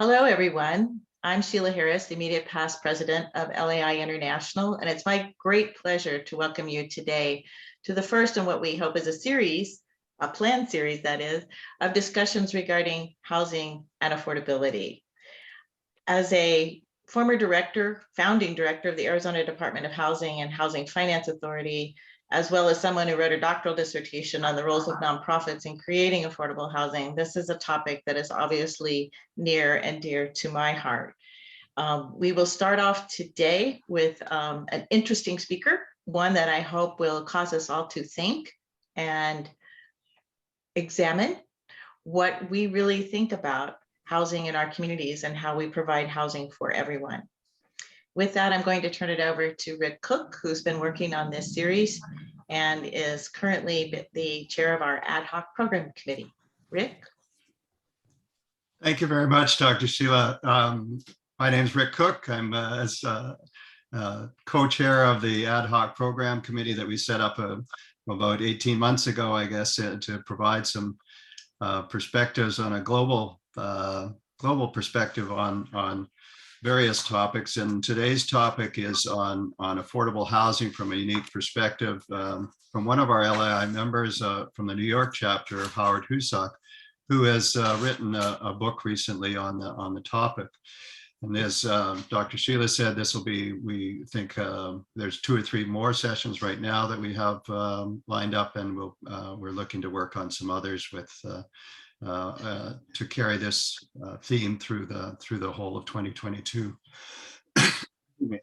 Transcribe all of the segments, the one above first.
Hello, everyone. I'm Sheila Harris, the immediate past president of LAI International, and it's my great pleasure to welcome you today to the first in what we hope is a series, a planned series that is, of discussions regarding housing and affordability. As a former director, founding director of the Arizona Department of Housing and Housing Finance Authority, as well as someone who wrote a doctoral dissertation on the roles of nonprofits in creating affordable housing, this is a topic that is obviously near and dear to my heart. We will start off today with an interesting speaker, one that I hope will cause us all to think and examine what we really think about housing in our communities and how we provide housing for everyone. With that, I'm going to turn it over to Rick Cook, who's been working on this series and is currently the chair of our ad hoc program committee. Rick? Thank you very much, Dr. Sheila. My name is Rick Cook. I'm co-chair of the ad hoc program committee that we set up about 18 months ago, I guess, to provide some perspectives on a global perspective on various topics. And today's topic is on affordable housing from a unique perspective from one of our LAI members from the New York chapter, Howard Husock, who has written a book recently on the topic. And as Dr. Sheila said, this will be, we think there's 2 or 3 more sessions right now that we have lined up, and we're looking to work on some others with to carry this theme through the whole of 2022.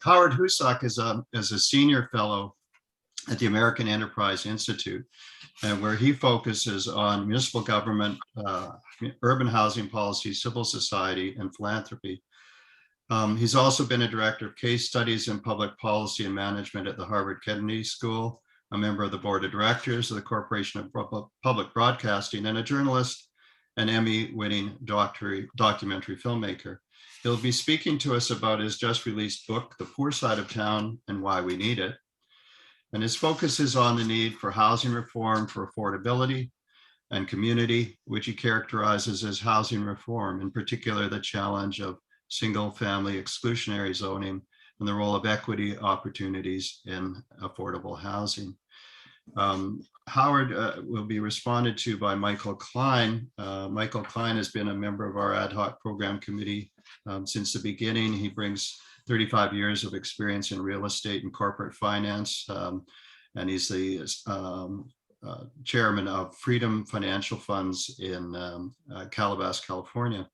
Howard Husock is a senior fellow at the American Enterprise Institute, and where he focuses on municipal government, urban housing policy, civil society, and philanthropy. He's also been a director of case studies in public policy and management at the Harvard Kennedy School, a member of the board of directors of the Corporation of Public Broadcasting, and a journalist and Emmy-winning documentary filmmaker. He'll be speaking to us about his just released book, The Poor Side of Town and Why We Need It. And his focus is on the need for housing reform for affordability and community, which he characterizes as housing reform, in particular the challenge of single-family exclusionary zoning and the role of equity opportunities in affordable housing. Howard will be responded to by Michael Klein. Michael Klein has been a member of our ad hoc program committee since the beginning. He brings 35 years of experience in real estate and corporate finance, and he's the chairman of Freedom Financial Funds in Calabasas, California.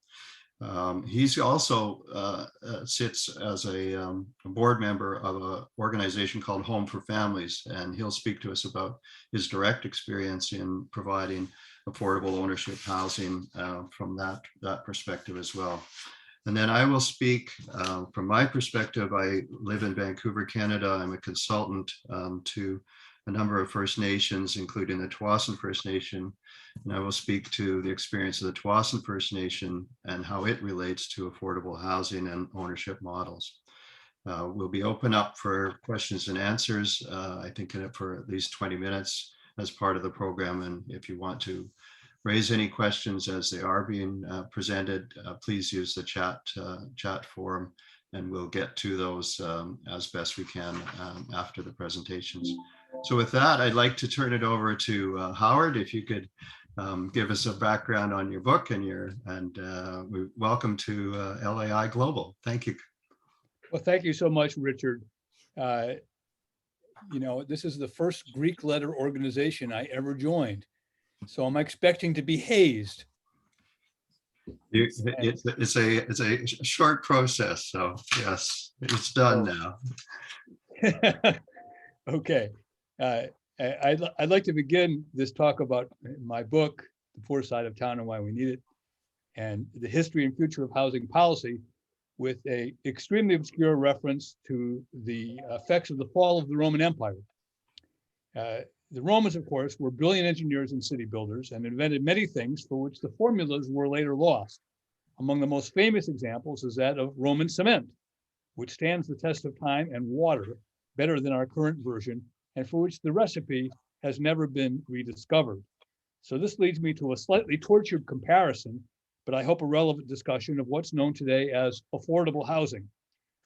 He's also sits as a board member of an organization called Home for Families, and he'll speak to us about his direct experience in providing affordable ownership housing from that perspective as well. And then I will speak from my perspective. I live in Vancouver, Canada. I'm a consultant to a number of First Nations, including the Tsawwassen First Nation. And I will speak to the experience of the Tsawwassen First Nation and how it relates to affordable housing and ownership models. We'll be open up for questions and answers, I think for at least 20 minutes as part of the program. And if you want to raise any questions as they are being presented, please use the chat forum, and we'll get to those as best we can after the presentations. So with that, I'd like to turn it over to Howard, if you could give us a background on your book and welcome to LAI Global. Thank you. Well, thank you so much, Richard. You know, this is the first Greek letter organization I ever joined, so I'm expecting to be hazed. It's a short process, so yes, it's done now. Okay. I'd like to begin this talk about my book, The Poor Side of Town and Why We Need It, and the history and future of housing policy, with a extremely obscure reference to the effects of the fall of the Roman Empire. The Romans, of course, were brilliant engineers and city builders and invented many things for which the formulas were later lost. Among the most famous examples is that of Roman cement, which stands the test of time and water better than our current version, and for which the recipe has never been rediscovered. So this leads me to a slightly tortured comparison but I hope a relevant discussion of what's known today as affordable housing,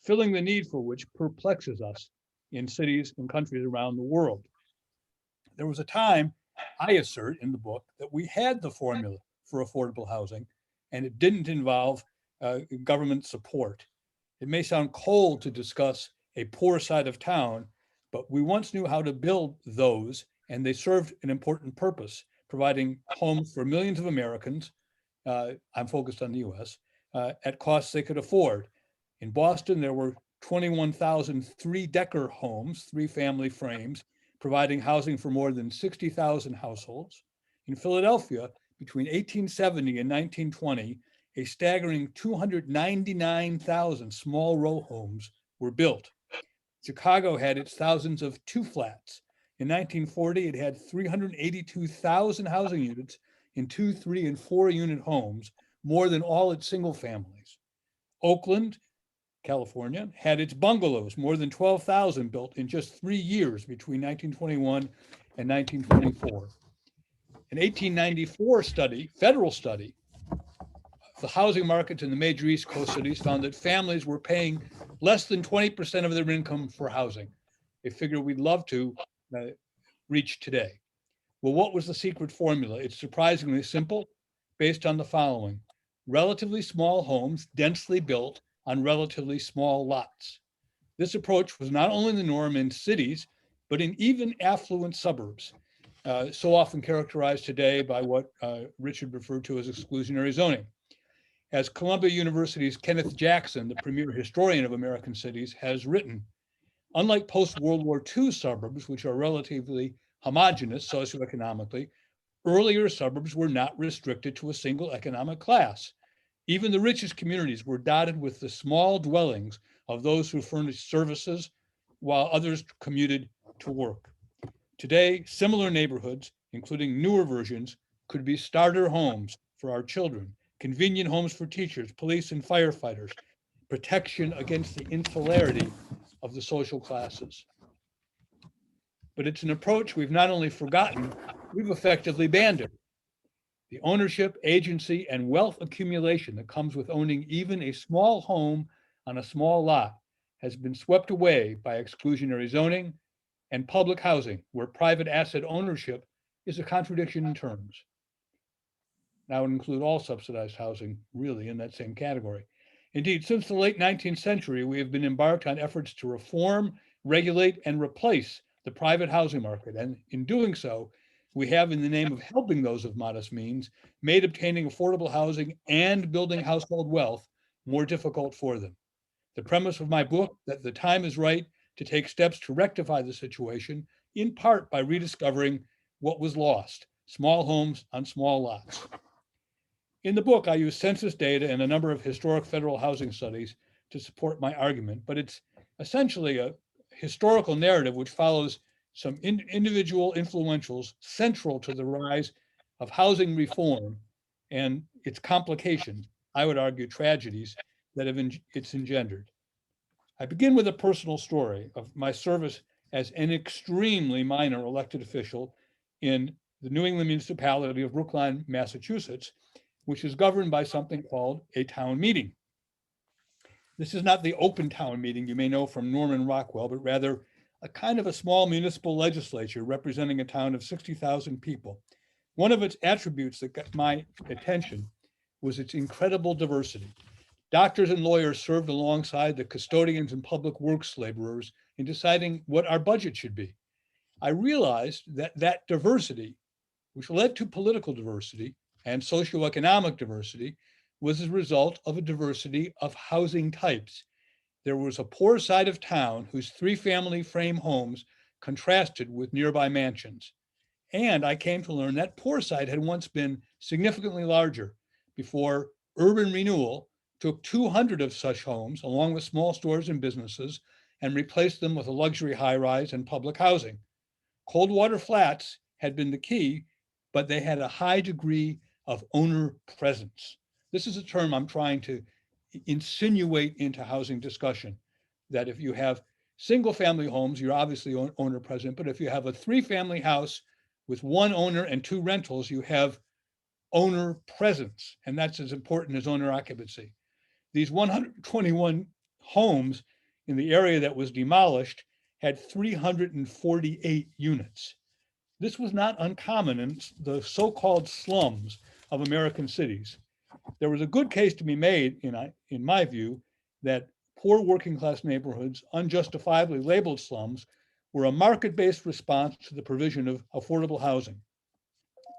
filling the need for which perplexes us in cities and countries around the world. There was a time, I assert in the book, that we had the formula for affordable housing, and it didn't involve government support. It may sound cold to discuss a poor side of town, but we once knew how to build those, and they served an important purpose, providing homes for millions of Americans, I'm focused on the US, at costs they could afford. In Boston, there were 21,000 three-decker homes, three-family frames, providing housing for more than 60,000 households. In Philadelphia, between 1870 and 1920, a staggering 299,000 small row homes were built. Chicago had its thousands of two-flats. In 1940, it had 382,000 housing units in 2, 3, and 4-unit homes, more than all its single families. Oakland, California, had its bungalows, more than 12,000 built in just 3 years between 1921 and 1924. An 1894 study, federal study, the housing markets in the major East Coast cities found that families were paying less than 20% of their income for housing, a figure we'd love to reach today. Well, what was the secret formula? It's surprisingly simple, based on the following: relatively small homes, densely built on relatively small lots. This approach was not only the norm in cities, but in even affluent suburbs, so often characterized today by what Richard referred to as exclusionary zoning. As Columbia University's Kenneth Jackson, the premier historian of American cities, has written, unlike post-World War II suburbs, which are relatively homogeneous socioeconomically, earlier suburbs were not restricted to a single economic class. Even the richest communities were dotted with the small dwellings of those who furnished services while others commuted to work. Today, similar neighborhoods, including newer versions, could be starter homes for our children, convenient homes for teachers, police, and firefighters, protection against the insularity of the social classes. But it's an approach we've not only forgotten, we've effectively banned it. The ownership, agency, and wealth accumulation that comes with owning even a small home on a small lot has been swept away by exclusionary zoning and public housing, where private asset ownership is a contradiction in terms. That would include all subsidized housing, really, in that same category. Indeed, since the late 19th century, we have been embarked on efforts to reform, regulate, and replace the private housing market. And in doing so, we have, in the name of helping those of modest means, made obtaining affordable housing and building household wealth more difficult for them. The premise of my book, that the time is right to take steps to rectify the situation, in part by rediscovering what was lost: small homes on small lots. In the book, I use census data and a number of historic federal housing studies to support my argument, but it's essentially a historical narrative which follows some individual influentials central to the rise of housing reform and its complications, I would argue tragedies, that it's engendered. I begin with a personal story of my service as an extremely minor elected official in the New England municipality of Brookline, Massachusetts, which is governed by something called a town meeting. This is not the open town meeting you may know from Norman Rockwell, but rather a kind of a small municipal legislature representing a town of 60,000 people. One of its attributes that got my attention was its incredible diversity. Doctors and lawyers served alongside the custodians and public works laborers in deciding what our budget should be. I realized that that diversity, which led to political diversity and socioeconomic diversity, was a result of a diversity of housing types. There was a poor side of town whose three-family frame homes contrasted with nearby mansions. And I came to learn that poor side had once been significantly larger before urban renewal took 200 of such homes, along with small stores and businesses, and replaced them with a luxury high-rise and public housing. Coldwater Flats had been the key, but they had a high degree of owner presence. This is a term I'm trying to insinuate into housing discussion, that if you have single family homes, you're obviously owner present, but if you have a three-family house with one owner and two rentals, you have owner presence, and that's as important as owner occupancy. These 121 homes in the area that was demolished had 348 units. This was not uncommon in the so-called slums of American cities. There was a good case to be made, in my view, that poor working class neighborhoods, unjustifiably labeled slums, were a market-based response to the provision of affordable housing,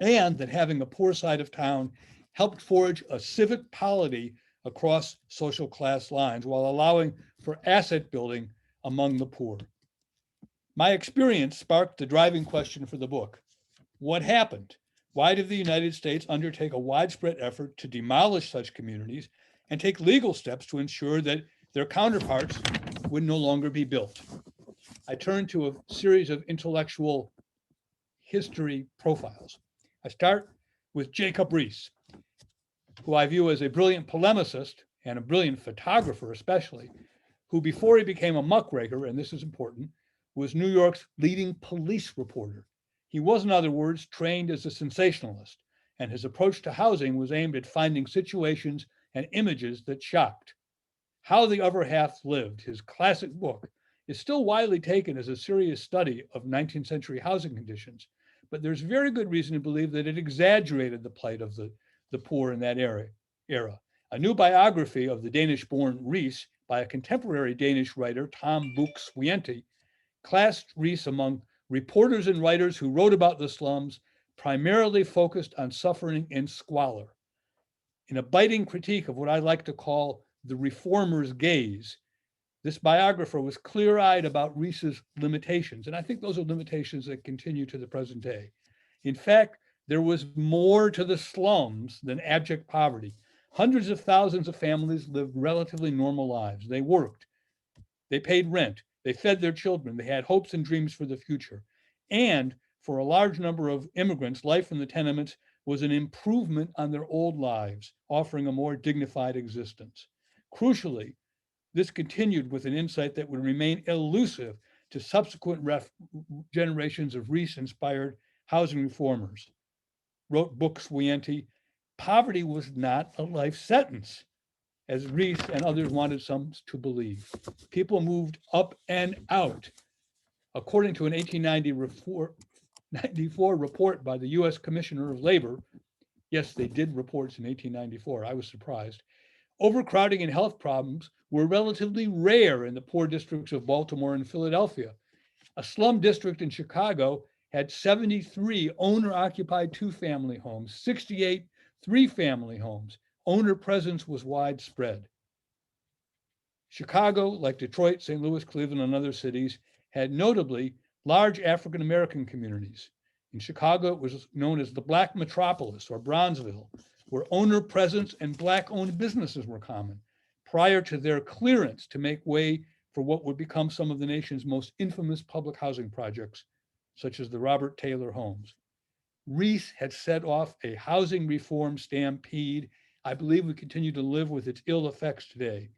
and that having a poor side of town helped forge a civic polity across social class lines while allowing for asset building among the poor. My experience sparked the driving question for the book. What happened? Why did the United States undertake a widespread effort to demolish such communities and take legal steps to ensure that their counterparts would no longer be built? I turned to a series of intellectual history profiles. I start with Jacob Riis, who I view as a brilliant polemicist and a brilliant photographer especially, who before he became a muckraker, and this is important, was New York's leading police reporter. He was, in other words, trained as a sensationalist, and his approach to housing was aimed at finding situations and images that shocked. How the Other Half Lived, his classic book, is still widely taken as a serious study of 19th century housing conditions, but there's very good reason to believe that it exaggerated the plight of the poor in that era. A new biography of the Danish-born Riis by a contemporary Danish writer, Tom Buk-Swienty, classed Riis among reporters and writers who wrote about the slums, primarily focused on suffering and squalor. In a biting critique of what I like to call the reformer's gaze, this biographer was clear-eyed about Riis's limitations, and I think those are limitations that continue to the present day. In fact, there was more to the slums than abject poverty. Hundreds of thousands of families lived relatively normal lives. They worked, they paid rent, they fed their children, they had hopes and dreams for the future. And for a large number of immigrants, life in the tenements was an improvement on their old lives, offering a more dignified existence. Crucially, this continued with an insight that would remain elusive to subsequent generations of Riis-inspired housing reformers. Wrote Buk-Swienty, poverty was not a life sentence, as Riis and others wanted some to believe. People moved up and out. According to an 1894 report by the US Commissioner of Labor, yes, they did reports in 1894, I was surprised, overcrowding and health problems were relatively rare in the poor districts of Baltimore and Philadelphia. A slum district in Chicago had 73 owner-occupied two-family homes, 68 three-family homes. Owner presence was widespread. Chicago, like Detroit, St. Louis, Cleveland, and other cities, had notably large African-American communities. In Chicago, it was known as the Black Metropolis, or Bronzeville, where owner presence and Black-owned businesses were common, prior to their clearance to make way for what would become some of the nation's most infamous public housing projects, such as the Robert Taylor homes. Riis had set off a housing reform stampede. I believe we continue to live with its ill effects today.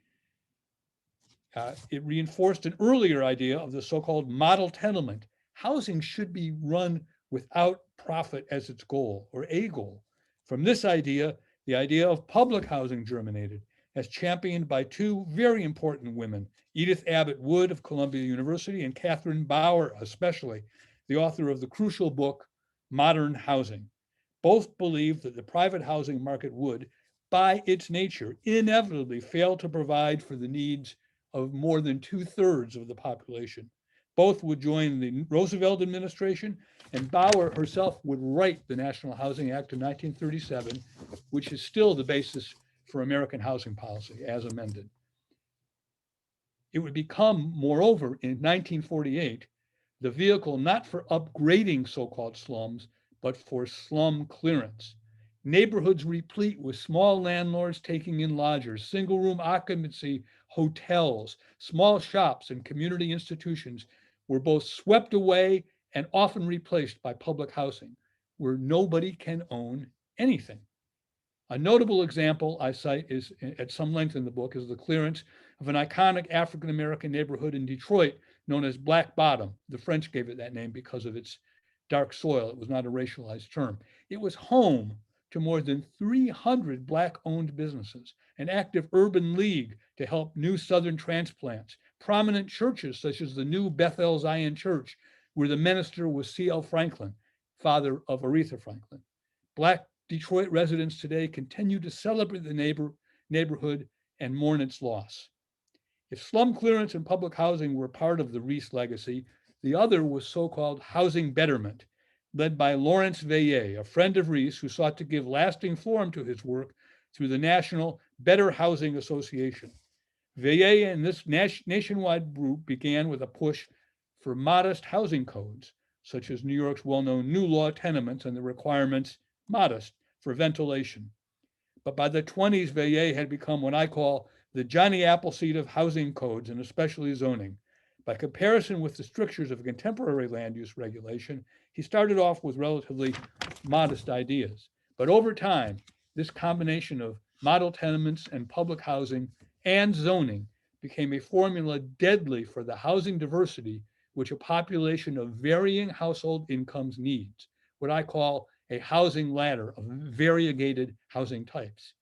It reinforced an earlier idea of the so-called model tenement. Housing should be run without profit as its goal, or a goal. From this idea, the idea of public housing germinated, as championed by two very important women, Edith Abbott Wood of Columbia University and Catherine Bauer, especially, the author of the crucial book, Modern Housing. Both believed that the private housing market would, by its nature, inevitably fail to provide for the needs of more than 2/3 of the population. Both would join the Roosevelt administration, and Bauer herself would write the National Housing Act of 1937, which is still the basis for American housing policy as amended. It would become, moreover, in 1948, the vehicle not for upgrading so-called slums, but for slum clearance. Neighborhoods replete with small landlords taking in lodgers, single-room occupancy hotels, small shops, and community institutions were both swept away and often replaced by public housing, where nobody can own anything. A notable example I cite is, at some length in the book, is the clearance of an iconic African-American neighborhood in Detroit known as Black Bottom. The French gave it that name because of its dark soil. It was not a racialized term. It was home to more than 300 Black-owned businesses, an active urban league to help new Southern transplants, prominent churches such as the new Bethel Zion Church, where the minister was C.L. Franklin, father of Aretha Franklin. Black Detroit residents today continue to celebrate the neighborhood and mourn its loss. If slum clearance and public housing were part of the Reese legacy, the other was so-called housing betterment, led by Lawrence Veillette, a friend of Reese who sought to give lasting form to his work through the National Better Housing Association. Veillette and this nationwide group began with a push for modest housing codes, such as New York's well-known new law tenements and the requirements modest for ventilation. But by the 20s, Veillette had become what I call the Johnny Appleseed of housing codes and especially zoning. By comparison with the strictures of contemporary land use regulation, he started off with relatively modest ideas. But over time, this combination of model tenements and public housing and zoning became a formula deadly for the housing diversity which a population of varying household incomes needs, what I call a housing ladder of variegated housing types.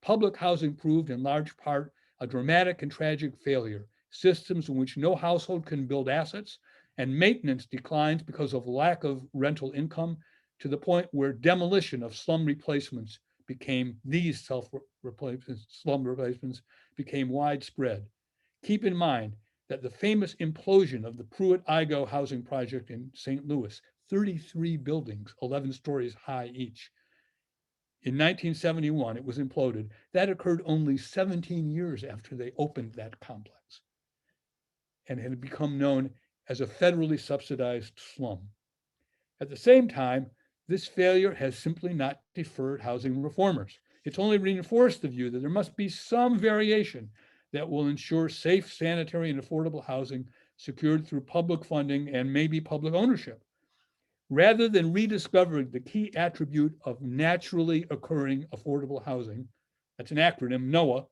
Public housing proved in large part a dramatic and tragic failure, systems in which no household can build assets and maintenance declines because of lack of rental income, to the point where demolition of slum replacements became, these slum replacements became widespread. Keep in mind that the famous implosion of the Pruitt-Igoe housing project in St. Louis, 33 buildings, 11 stories high each. In 1971, it was imploded. That occurred only 17 years after they opened that complex and had become known as a federally subsidized slum. At the same time, this failure has simply not deterred housing reformers. It's only reinforced the view that there must be some variation that will ensure safe, sanitary, and affordable housing secured through public funding and maybe public ownership. Rather than rediscovering the key attribute of naturally occurring affordable housing, that's an acronym, NOAH,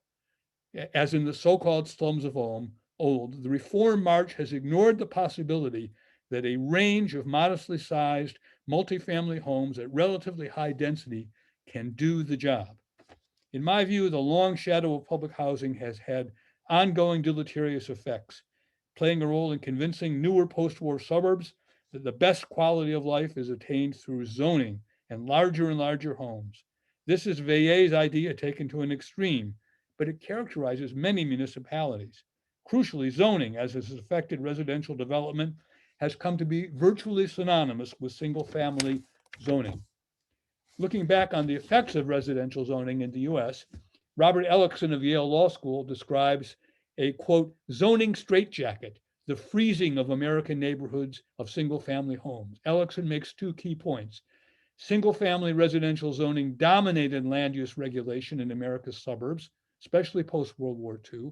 as in the so-called slums of old, the reform march has ignored the possibility that a range of modestly sized multifamily homes at relatively high density can do the job. In my view, the long shadow of public housing has had ongoing deleterious effects, playing a role in convincing newer post-war suburbs that the best quality of life is attained through zoning and larger homes. This is Veillette's idea taken to an extreme, but it characterizes many municipalities. Crucially, zoning, as has affected residential development, has come to be virtually synonymous with single-family zoning. Looking back on the effects of residential zoning in the US, Robert Ellickson of Yale Law School describes a, quote, zoning straitjacket, the freezing of American neighborhoods of single-family homes. Ellickson makes two key points. Single-family residential zoning dominated land use regulation in America's suburbs, especially post-World War II,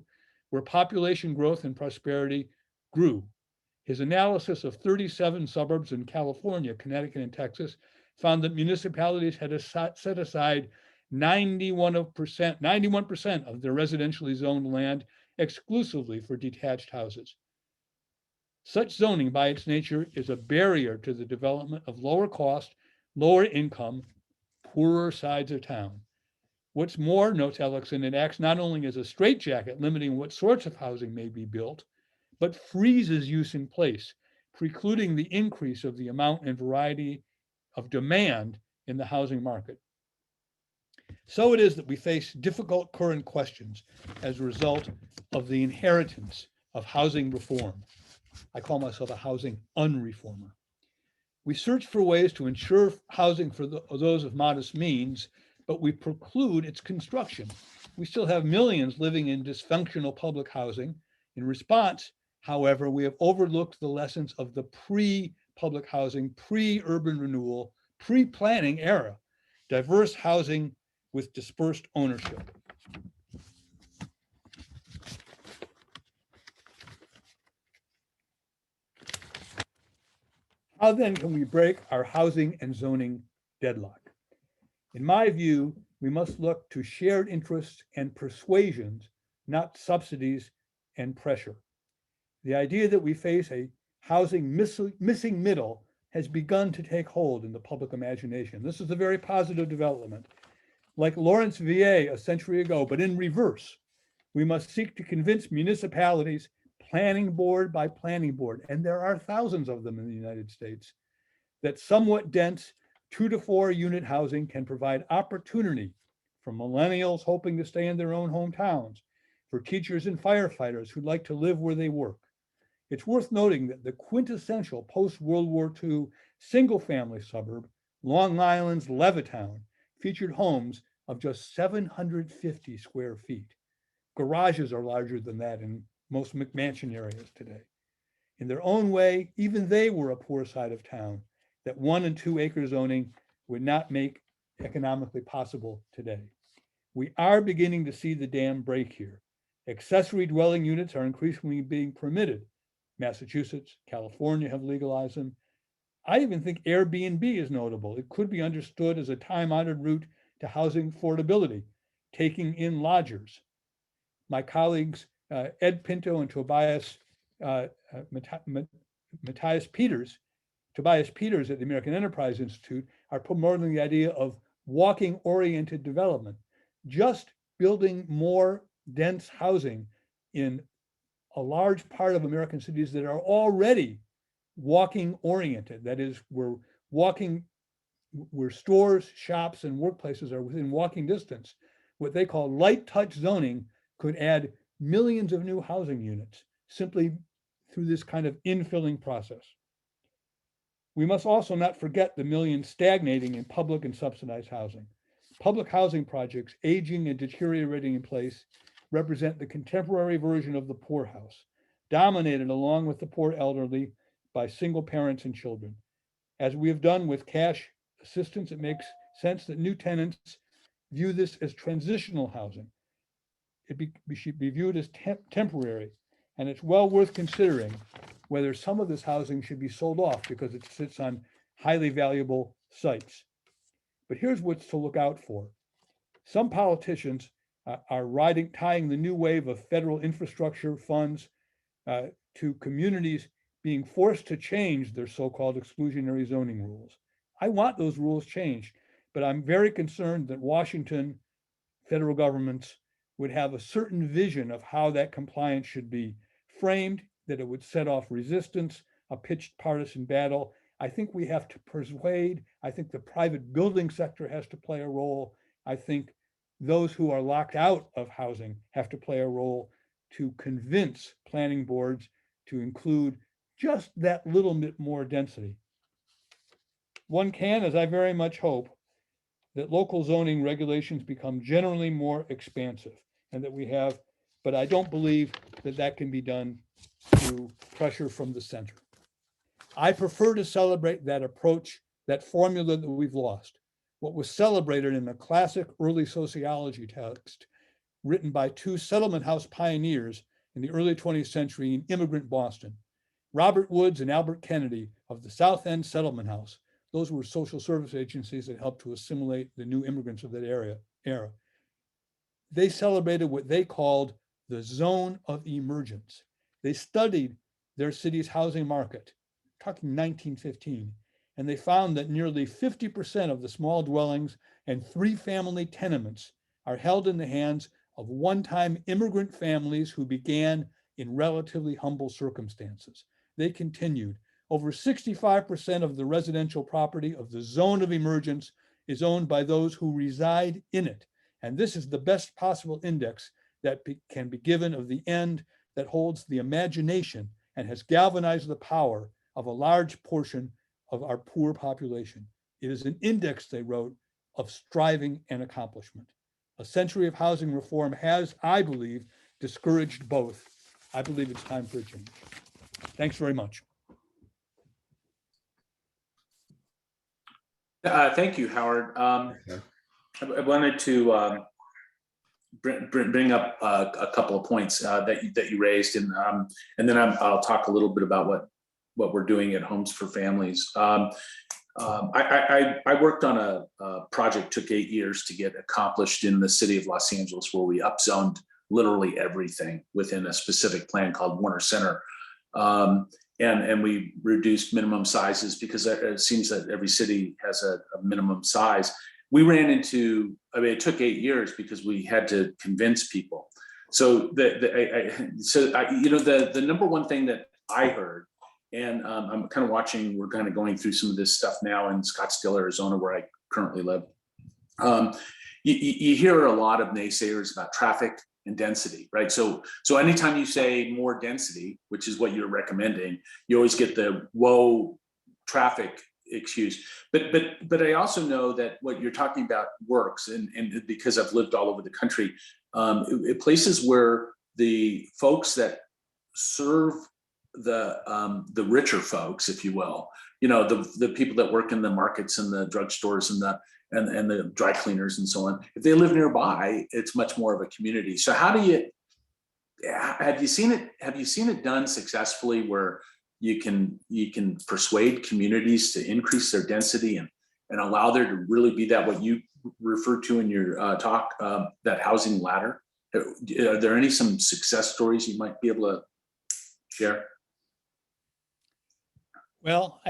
where population growth and prosperity grew. His analysis of 37 suburbs in California, Connecticut, and Texas found that municipalities had set aside 91% of their residentially zoned land exclusively for detached houses. Such zoning, by its nature, is a barrier to the development of lower cost, lower income, poorer sides of town. What's more, notes Ellickson, it acts not only as a straitjacket limiting what sorts of housing may be built, but freezes use in place, precluding the increase of the amount and variety of demand in the housing market. So it is that we face difficult current questions as a result of the inheritance of housing reform. I call myself a housing unreformer. We search for ways to ensure housing for those of modest means, but we preclude its construction. We still have millions living in dysfunctional public housing. In response, however, we have overlooked the lessons of the pre-public housing, pre-urban renewal, pre-planning era, diverse housing with dispersed ownership. How then can we break our housing and zoning deadlock? In my view, we must look to shared interests and persuasions, not subsidies and pressure. The idea that we face a housing missing middle has begun to take hold in the public imagination. This is a very positive development. Like Lawrence, VA a century ago, but in reverse, we must seek to convince municipalities, planning board by planning board, and there are thousands of them in the United States, that somewhat dense 2 to 4 unit housing can provide opportunity for millennials hoping to stay in their own hometowns, for teachers and firefighters who'd like to live where they work. It's worth noting that the quintessential post-World War II single-family suburb, Long Island's Levittown, featured homes of just 750 square feet. Garages are larger than that in most McMansion areas today. In their own way, even they were a poor side of town that 1 and 2 acre zoning would not make economically possible today. We are beginning to see the dam break here. Accessory dwelling units are increasingly being permitted. Massachusetts, California have legalized them. I even think Airbnb is notable. It could be understood as a time-honored route to housing affordability, taking in lodgers. My colleagues, Ed Pinto and Tobias Peters at the American Enterprise Institute are promoting the idea of walking-oriented development, just building more dense housing in a large part of American cities that are already walking-oriented. That is, where stores, shops, and workplaces are within walking distance. What they call light touch zoning could add millions of new housing units simply through this kind of infilling process. We must also not forget the millions stagnating in public and subsidized housing. Public housing projects aging and deteriorating in place represent the contemporary version of the poorhouse, dominated along with the poor elderly by single parents and children. As we have done with cash assistance, it makes sense that new tenants view this as transitional housing. It should be viewed as temporary, and it's well worth considering whether some of this housing should be sold off because it sits on highly valuable sites. But here's what's to look out for. Some politicians are tying the new wave of federal infrastructure funds to communities being forced to change their so-called exclusionary zoning rules. I want those rules changed, but I'm very concerned that Washington, federal governments would have a certain vision of how that compliance should be framed, that it would set off resistance, a pitched partisan battle. I think we have to persuade. I think the private building sector has to play a role. I think those who are locked out of housing have to play a role to convince planning boards to include just that little bit more density. One can, as I very much hope, that local zoning regulations become generally more expansive and that we have, but I don't believe that that can be done through pressure from the center. I prefer to celebrate that approach, that formula that we've lost. What was celebrated in a classic early sociology text written by 2 settlement house pioneers in the early 20th century in immigrant Boston, Robert Woods and Albert Kennedy of the South End Settlement House. Those were social service agencies that helped to assimilate the new immigrants of that era. They celebrated what they called the zone of emergence. They studied their city's housing market, talking 1915, and they found that nearly 50% of the small dwellings and 3-family tenements are held in the hands of one-time immigrant families who began in relatively humble circumstances. They continued. Over 65% of the residential property of the zone of emergence is owned by those who reside in it. And this is the best possible index that can be given of the end that holds the imagination and has galvanized the power of a large portion of our poor population. It is an index, they wrote, of striving and accomplishment. A century of housing reform has, I believe, discouraged both. I believe it's time for a change. Thanks very much. Thank you, Howard. I wanted to bring up a couple of points that you raised, and then I'll talk a little bit about what we're doing at Homes for Families. I worked on a project, took 8 years to get accomplished in the city of Los Angeles, where we upzoned literally everything within a specific plan called Warner Center. and we reduced minimum sizes because it seems that every city has a minimum size. We ran into, I mean, it took 8 years because we had to convince people. So the number one thing that I heard, and I'm kind of watching, we're kind of going through some of this stuff now in Scottsdale, Arizona, where I currently live. You hear a lot of naysayers about traffic and density, right? So anytime you say more density, which is what you're recommending, you always get the whoa traffic excuse. But I also know that what you're talking about works, and because I've lived all over the country, places where the folks that serve the richer folks, if you will, the people that work in the markets and the drugstores and the dry cleaners and so on, if they live nearby, it's much more of a community. So have you seen it done successfully where you can persuade communities to increase their density and allow there to really be that, what you referred to in your talk, that housing ladder? Are there some success stories you might be able to share? Well,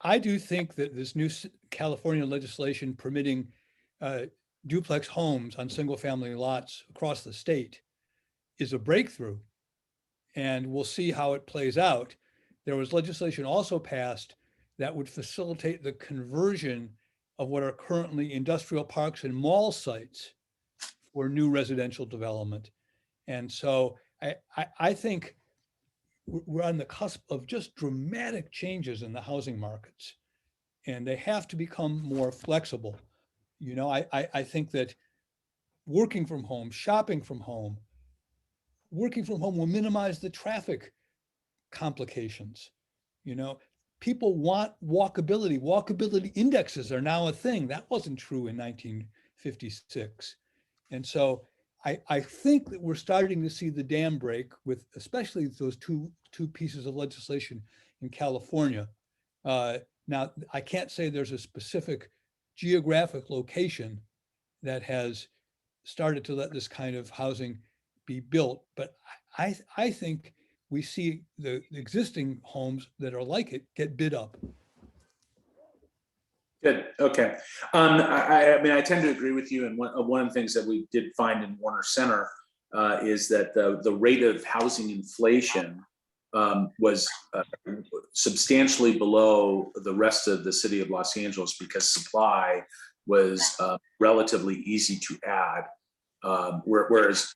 I do think that this new California legislation permitting duplex homes on single family lots across the state is a breakthrough, and we'll see how it plays out. There was legislation also passed that would facilitate the conversion of what are currently industrial parks and mall sites for new residential development. And so I think we're on the cusp of just dramatic changes in the housing markets, and they have to become more flexible. I think that working from home, shopping from home, working from home will minimize the traffic complications. People want walkability. Walkability indexes are now a thing. That wasn't true in 1956. And so I think that we're starting to see the dam break with especially those two pieces of legislation in California. Now, I can't say there's a specific geographic location that has started to let this kind of housing be built, but I think we see the existing homes that are like it get bid up. Good. Okay. I mean, I tend to agree with you. And one of the things that we did find in Warner Center is that the rate of housing inflation was substantially below the rest of the city of Los Angeles because supply was relatively easy to add. Whereas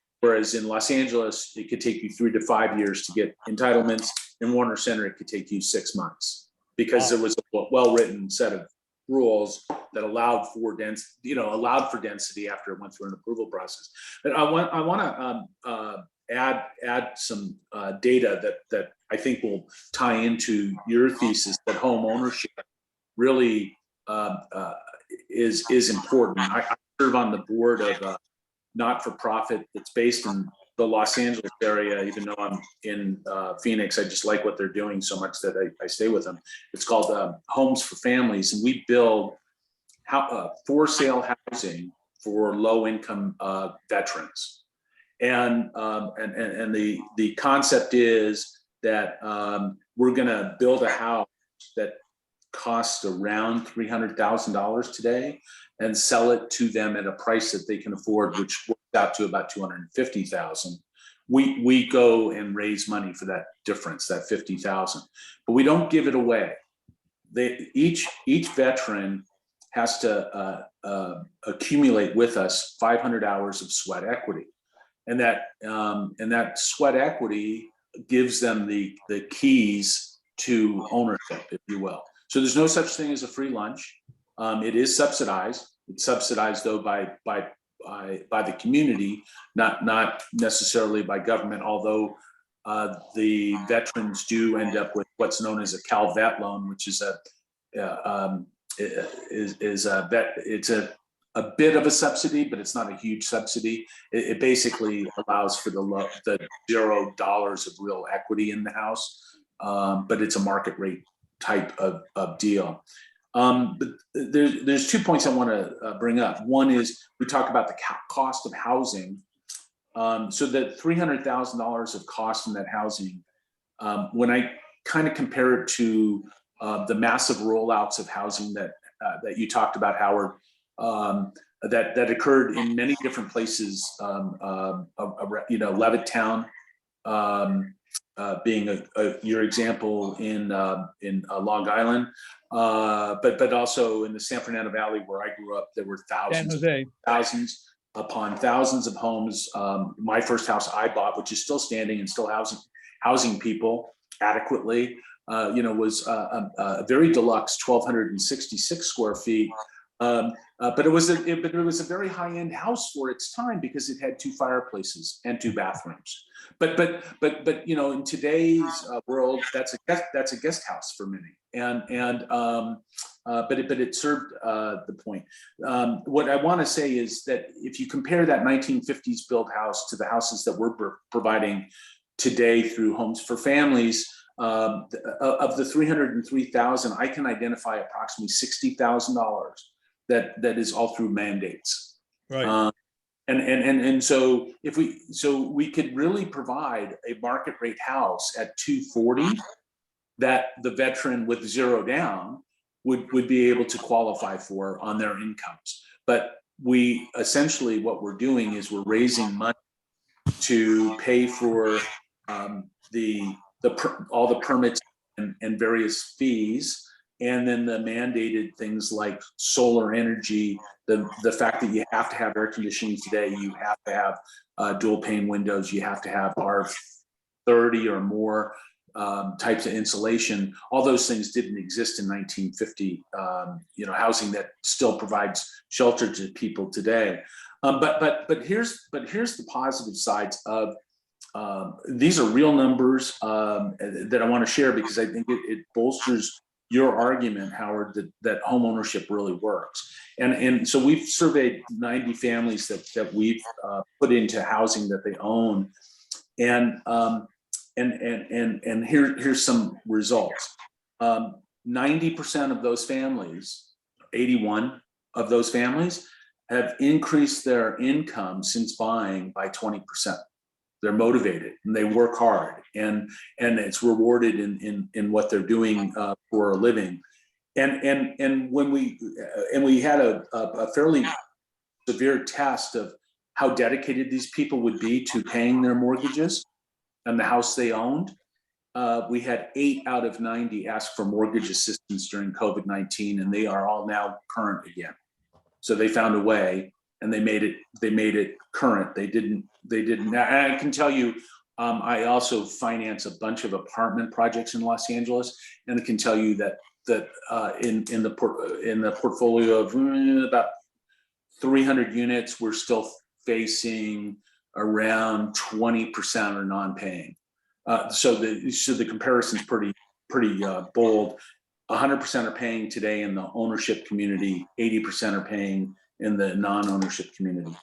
in Los Angeles, it could take you 3 to 5 years to get entitlements. In Warner Center, it could take you 6 months because there was a well-written set of rules that allowed for density after it went through an approval process. But I want to add some data that I think will tie into your thesis that home ownership really is important. I serve on the board of a not-for-profit that's based in the Los Angeles area. Even though I'm in Phoenix, I just like what they're doing so much that I stay with them. It's called Homes for Families, and we build for sale housing for low-income veterans. And the concept is that we're going to build a house that costs around $300,000 today and sell it to them at a price that they can afford, which works out to about $250,000. We go and raise money for that difference, that $50,000, but we don't give it away. Each veteran has to accumulate with us 500 hours of sweat equity, and that sweat equity gives them the keys to ownership, if you will. So there's no such thing as a free lunch. It is subsidized. It's subsidized though by the community, not necessarily by government. Although the veterans do end up with what's known as a CalVet loan, which is a bit of a subsidy, but it's not a huge subsidy. It basically allows for the $0 of real equity in the house, but it's a market rate type of deal. But there's 2 points I want to bring up. One is we talk about the cost of housing. So the $300,000 of cost in that housing, when I kind of compare it to the massive rollouts of housing that you talked about, Howard, that occurred in many different places. Levittown being your example in Long Island, but also in the San Fernando Valley where I grew up, there were thousands upon thousands of homes. My first house I bought, which is still standing and still housing people adequately, was a very deluxe 1,266 square feet. But it was a very high-end house for its time because it had 2 fireplaces and 2 bathrooms. But in today's world, that's a guest house for many, but it served the point. What I want to say is that if you compare that 1950s built house to the houses that we're providing today through Homes for Families, of the 303,000, I can identify approximately $60,000 that is all through mandates. Right. And so we could really provide a market rate house at 240 that the veteran with 0 down would be able to qualify for on their incomes. But we essentially, what we're doing is we're raising money to pay for all the permits and various fees, and then the mandated things like solar energy, the fact that you have to have air conditioning today, you have to have dual pane windows, you have to have R30 or more types of insulation. All those things didn't exist in 1950, housing that still provides shelter to people today. But here's the positive sides of these are real numbers that I want to share, because I think it bolsters your argument, Howard, that home ownership really works. And so we've surveyed 90 families that we've put into housing that they own, and here's some results. 90% of those families, 81 of those families, have increased their income since buying by 20%. They're motivated and they work hard, and it's rewarded in what they're doing for a living. And when we had a fairly severe test of how dedicated these people would be to paying their mortgages and the house they owned, we had 8 out of 90 ask for mortgage assistance during COVID-19, and they are all now current again. So they found a way, and they made it current. They didn't. And I can tell you, I also finance a bunch of apartment projects in Los Angeles, and I can tell you that in the portfolio of about 300 units, we're still facing around 20% are non-paying. So the comparison's pretty bold. 100% are paying today in the ownership community. 80% are paying in the non-ownership community.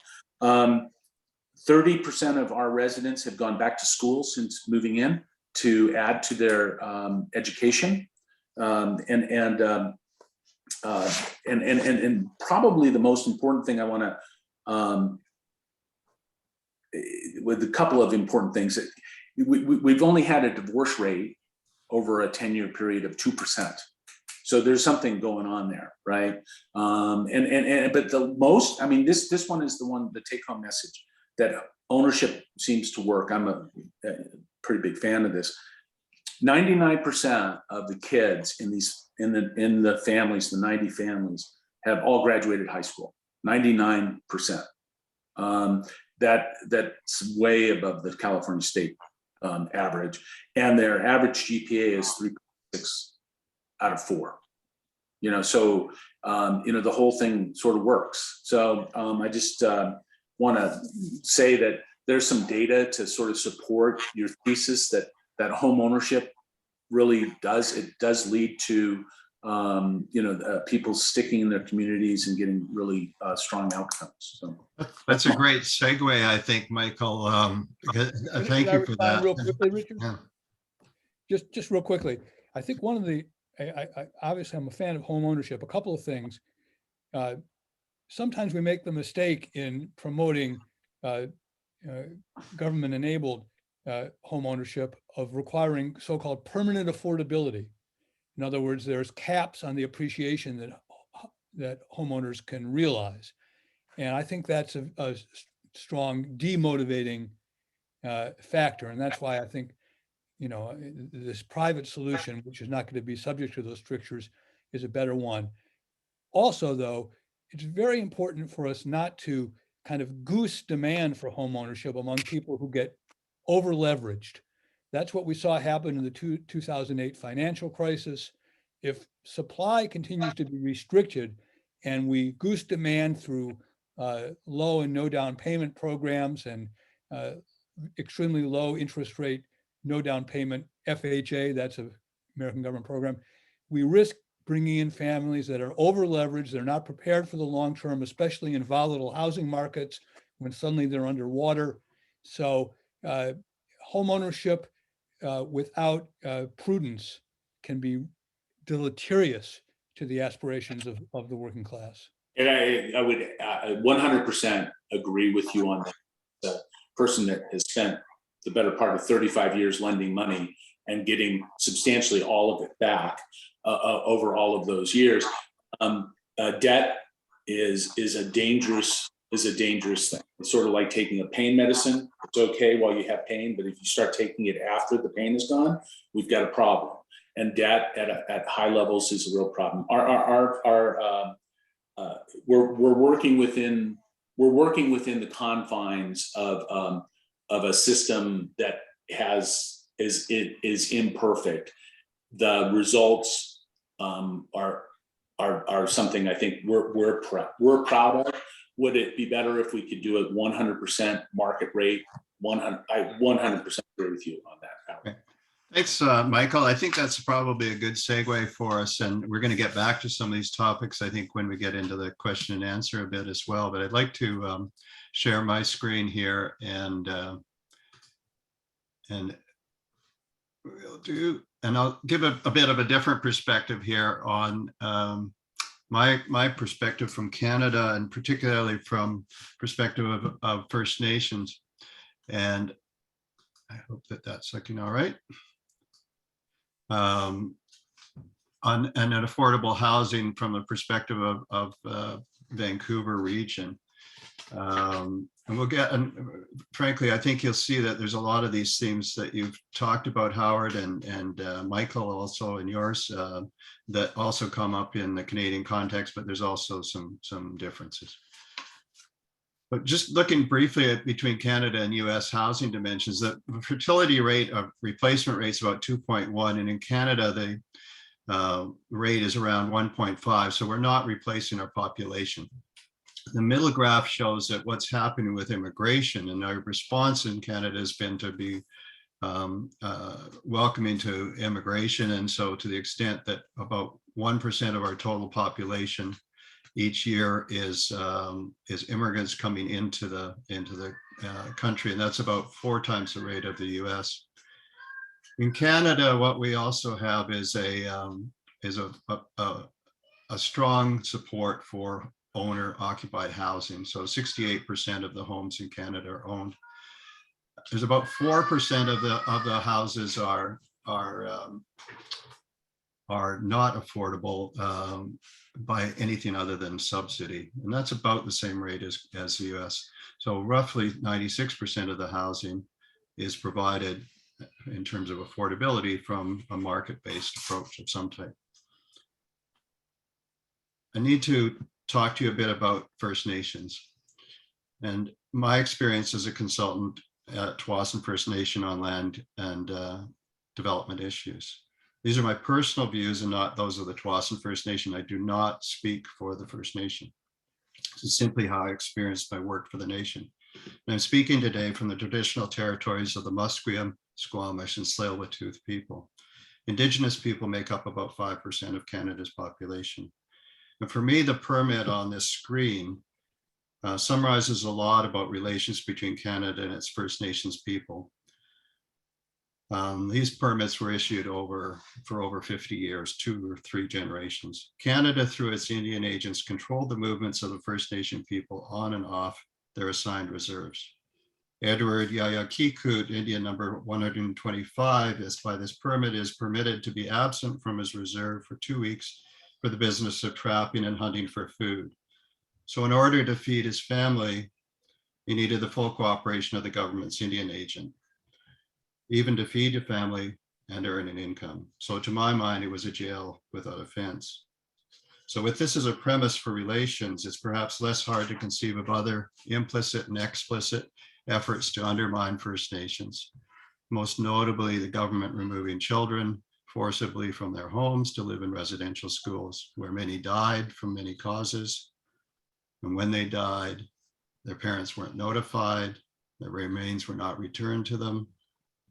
30% of our residents have gone back to school since moving in to add to their education, and probably the most important thing I want to, with a couple of important things, that we've only had a divorce rate over a 10-year period of 2%. So there's something going on there, right? But the most, I mean, this one is the take-home message, that ownership seems to work. I'm a pretty big fan of this. 99% of the kids in the families, the 90 families, have all graduated high school. 99%. That's way above the California state average, and their average GPA is 3.6 out of 4. So the whole thing sort of works. So I just want to say that there's some data to sort of support your thesis that home ownership really does lead to people sticking in their communities and getting really strong outcomes. So that's a great segue, I think, Michael. Thank you for that. Real quickly, Richard? Yeah. Just real quickly, I think one of the, obviously I'm a fan of home ownership. A couple of things. Sometimes we make the mistake in promoting government-enabled home ownership of requiring so-called permanent affordability. In other words, there's caps on the appreciation that homeowners can realize. And I think that's a strong demotivating factor. And that's why I think, you know, this private solution, which is not going to be subject to those strictures, is a better one. Also, though, it's very important for us not to kind of goose demand for home ownership among people who get over leveraged. That's what we saw happen in the 2008 financial crisis. If supply continues to be restricted and we goose demand through low and no down payment programs and extremely low interest rate, no down payment FHA, that's an American government program, we risk bringing in families that are over leveraged. They're not prepared for the long term, especially in volatile housing markets when suddenly they're underwater. So home ownership without prudence can be deleterious to the aspirations of the working class. And I would 100% agree with you on that. The person that has spent the better part of 35 years lending money and getting substantially all of it back over all of those years, debt is a dangerous thing. It's sort of like taking a pain medicine. It's okay while you have pain, but if you start taking it after the pain is gone, we've got a problem. And debt at high levels is a real problem. We're working within the confines of a system that is imperfect. The results are something I think we're proud of. Would it be better if we could do it 100% market rate? I 100% agree with you on that. Okay. Thanks, Michael. I think that's probably a good segue for us, and we're going to get back to some of these topics, I think, when we get into the question and answer a bit as well. But I'd like to share my screen here, and I'll give a bit of a different perspective here on my perspective from Canada, and particularly from perspective of First Nations. And I hope that that's looking all right. On an affordable housing from the perspective of Vancouver region. And we'll get, and frankly, I think you'll see that there's a lot of these themes that you've talked about, Howard, and Michael also in yours, that also come up in the Canadian context, but there's also some differences. But just looking briefly at between Canada and US housing dimensions, the fertility rate of replacement rate is about 2.1, and in Canada, the rate is around 1.5. So we're not replacing our population. The middle graph shows that what's happening with immigration, and our response in Canada has been to be welcoming to immigration. And so to the extent that about 1% of our total population each year is immigrants coming into the country, and that's about 4 times the rate of the US. In Canada, what we also have is a strong support for owner-occupied housing. So 68% of the homes in Canada are owned. There's about 4% of the houses are not affordable by anything other than subsidy, and that's about the same rate as the US. So roughly 96% of the housing is provided in terms of affordability from a market-based approach of some type. I need to talk to you a bit about First Nations and my experience as a consultant at Tsawwassen First Nation on land and development issues. These are my personal views and not those of the Tsawwassen First Nation. I do not speak for the First Nation. This is simply how I experienced my work for the nation. And I'm speaking today from the traditional territories of the Musqueam, Squamish, and Tsleil-Waututh people. Indigenous people make up about 5% of Canada's population. And for me, the permit on this screen summarizes a lot about relations between Canada and its First Nations people. These permits were issued for over 50 years, 2 or 3 generations. Canada, through its Indian agents, controlled the movements of the First Nation people on and off their assigned reserves. Edward Yayakikut, Indian number 125, is by this permit is permitted to be absent from his reserve for 2 weeks for the business of trapping and hunting for food. So in order to feed his family, he needed the full cooperation of the government's Indian agent, even to feed a family and earn an income. So to my mind, it was a jail without a fence. So with this as a premise for relations, it's perhaps less hard to conceive of other implicit and explicit efforts to undermine First Nations, most notably the government removing children forcibly from their homes to live in residential schools, where many died from many causes. And when they died, their parents weren't notified, their remains were not returned to them,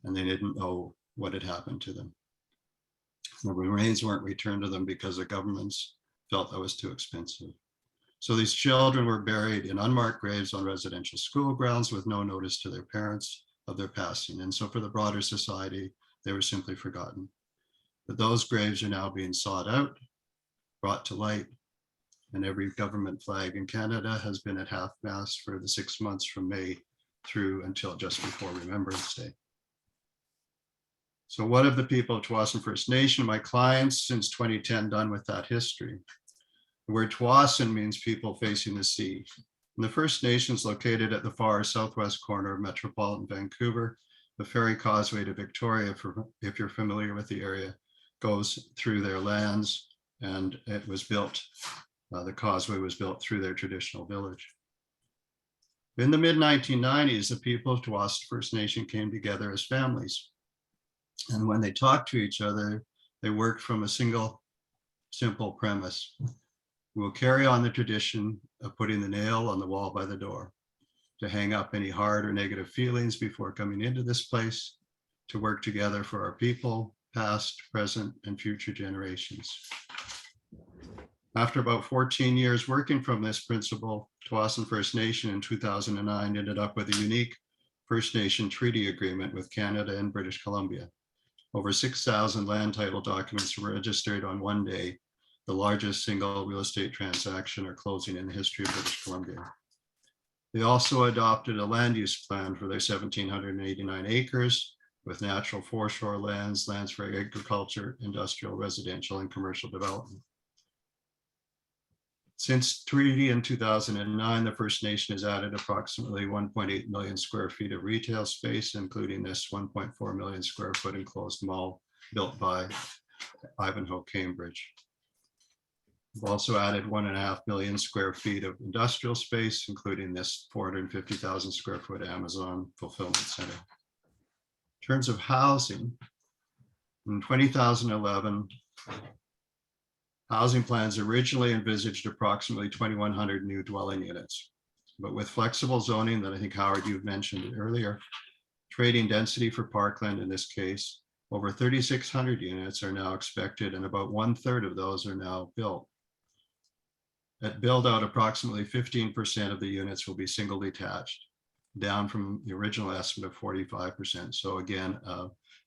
and they didn't know what had happened to them. The remains weren't returned to them because the governments felt that was too expensive. So these children were buried in unmarked graves on residential school grounds with no notice to their parents of their passing. And so for the broader society, they were simply forgotten. But those graves are now being sought out, brought to light, and every government flag in Canada has been at half-mast for the 6 months from May through until just before Remembrance Day. So what have the people of Tsawwassen First Nation, my clients, since 2010 done with that history? The word Tsawwassen means people facing the sea. And the First Nations located at the far southwest corner of metropolitan Vancouver, the ferry causeway to Victoria, if you're familiar with the area, goes through their lands, and it was built, the causeway was built through their traditional village. In the mid-1990s, the people of Tsawwassen First Nation came together as families. And when they talked to each other, they worked from a single, simple premise. We will carry on the tradition of putting the nail on the wall by the door, to hang up any hard or negative feelings before coming into this place, to work together for our people, past, present, and future generations. After about 14 years working from this principle, Tsawwassen First Nation in 2009 ended up with a unique First Nation treaty agreement with Canada and British Columbia. Over 6,000 land title documents were registered on one day, the largest single real estate transaction or closing in the history of British Columbia. They also adopted a land use plan for their 1,789 acres with natural foreshore lands, lands for agriculture, industrial, residential, and commercial development. Since treaty in 2009, the First Nation has added approximately 1.8 million square feet of retail space, including this 1.4 million square foot enclosed mall built by Ivanhoe Cambridge. We've also added 1.5 million square feet of industrial space, including this 450,000 square foot Amazon fulfillment center. In terms of housing, in 2011, housing plans originally envisaged approximately 2,100 new dwelling units. But with flexible zoning that I think, Howard, you've mentioned earlier, trading density for parkland in this case, over 3,600 units are now expected, and about 1/3 of those are now built. At build out, approximately 15% of the units will be single detached, down from the original estimate of 45%. So again,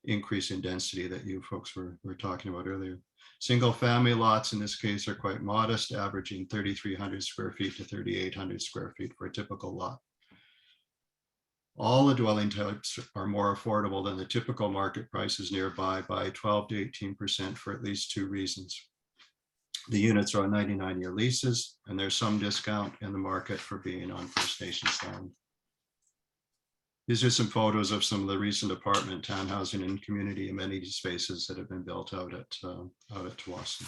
increase in density that you folks were talking about earlier. Single family lots in this case are quite modest, averaging 3,300 square feet to 3,800 square feet for a typical lot. All the dwelling types are more affordable than the typical market prices nearby by 12 to 18% for at least two reasons. The units are on 99-year leases, and there's some discount in the market for being on First Nations land. These are some photos of some of the recent apartment, townhousing, and community amenity spaces that have been built out at Tsawwassen.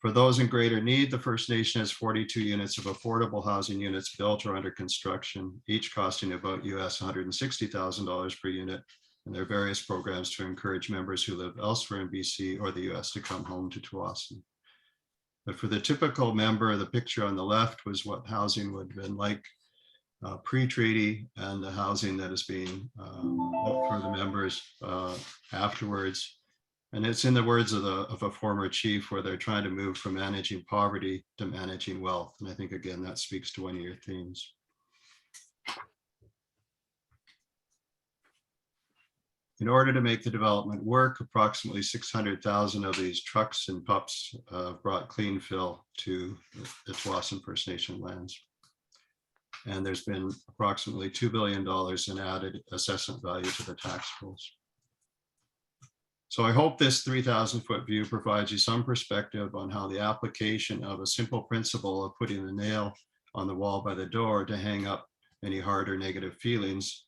For those in greater need, the First Nation has 42 units of affordable housing units built or under construction, each costing about US $160,000 per unit. And there are various programs to encourage members who live elsewhere in BC or the US to come home to Tsawwassen. But for the typical member, the picture on the left was what housing would have been like pre-treaty, and the housing that is being built for the members afterwards. And it's in the words of a former chief, where they're trying to move from managing poverty to managing wealth. And I think, again, that speaks to one of your themes. In order to make the development work, approximately 600,000 of these trucks and pups brought clean fill to the Tsawwassen First Nation lands. And there's been approximately $2 billion in added assessment value to the tax rolls. So I hope this 3,000-foot view provides you some perspective on how the application of a simple principle of putting the nail on the wall by the door to hang up any hard or negative feelings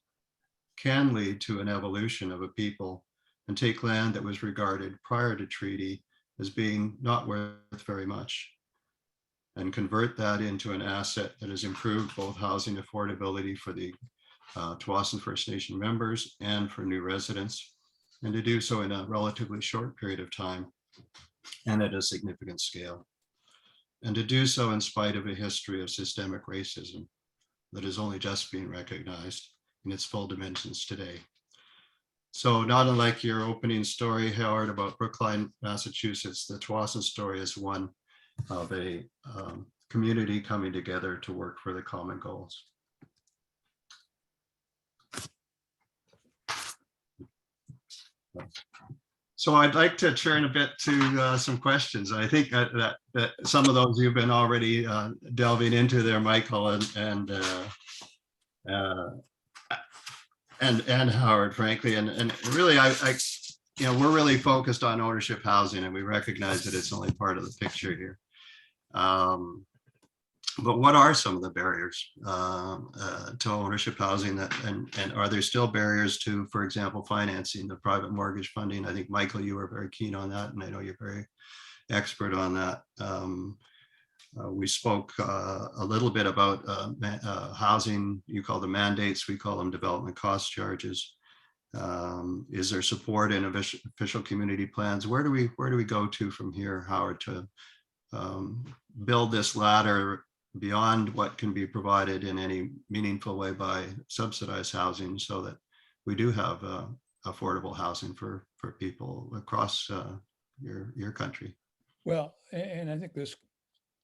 can lead to an evolution of a people and take land that was regarded prior to treaty as being not worth very much, and convert that into an asset that has improved both housing affordability for the Tsawwassen First Nation members and for new residents, and to do so in a relatively short period of time and at a significant scale. And to do so in spite of a history of systemic racism that is only just being recognized in its full dimensions today. So not unlike your opening story, Howard, about Brookline, Massachusetts, the Tsawwassen story is one of a community coming together to work for the common goals. So I'd like to turn a bit to some questions. I think that some of those you've been already delving into there, Michael and Howard, frankly, and really, we're really focused on ownership housing, and we recognize that it's only part of the picture here. But what are some of the barriers to ownership housing and are there still barriers to, for example, financing, the private mortgage funding? I think, Michael, you were very keen on that, and I know you're very expert on that. We spoke a little bit about housing. You call them mandates, we call them development cost charges. Is there support in official community plans? Where do we go to from here, Howard, to build this ladder beyond what can be provided in any meaningful way by subsidized housing, so that we do have affordable housing for people across your country? Well, and I think this,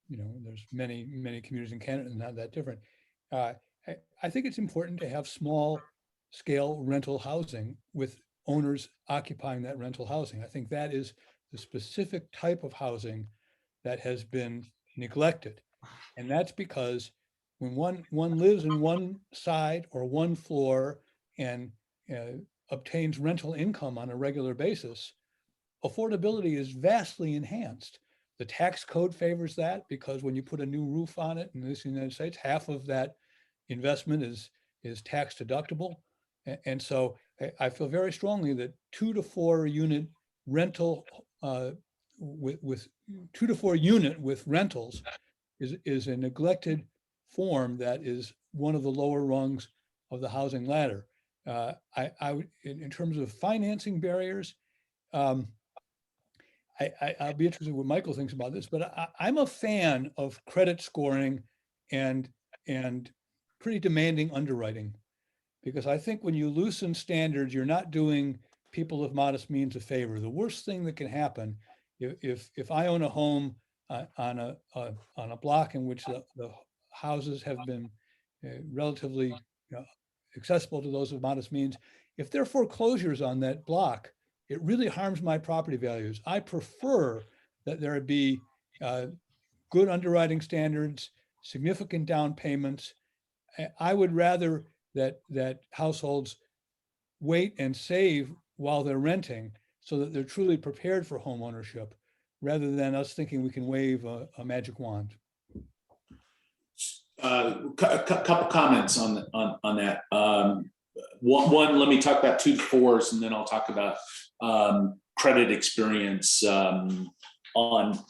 there's many communities in Canada not that different. I think it's important to have small scale rental housing with owners occupying that rental housing. I think that is the specific type of housing that has been neglected. And that's because when one lives in one side or one floor and obtains rental income on a regular basis, affordability is vastly enhanced. The tax code favors that because when you put a new roof on it in the United States, half of that investment is tax deductible. And so I feel very strongly that 2 to 4 unit rental with 2 to 4 unit with rentals is a neglected form that is one of the lower rungs of the housing ladder. In terms of financing barriers, I'll be interested in what Michael thinks about this, but I'm a fan of credit scoring and pretty demanding underwriting, because I think when you loosen standards, you're not doing people of modest means a favor. The worst thing that can happen if I own a home on a block in which the houses have been relatively accessible to those of modest means, if there are foreclosures on that block, it really harms my property values. I prefer that there be good underwriting standards, significant down payments. I would rather that households wait and save while they're renting so that they're truly prepared for home ownership, rather than us thinking we can wave a magic wand. Couple comments on that. One, let me talk about 2 to 4s, and then I'll talk about credit experience on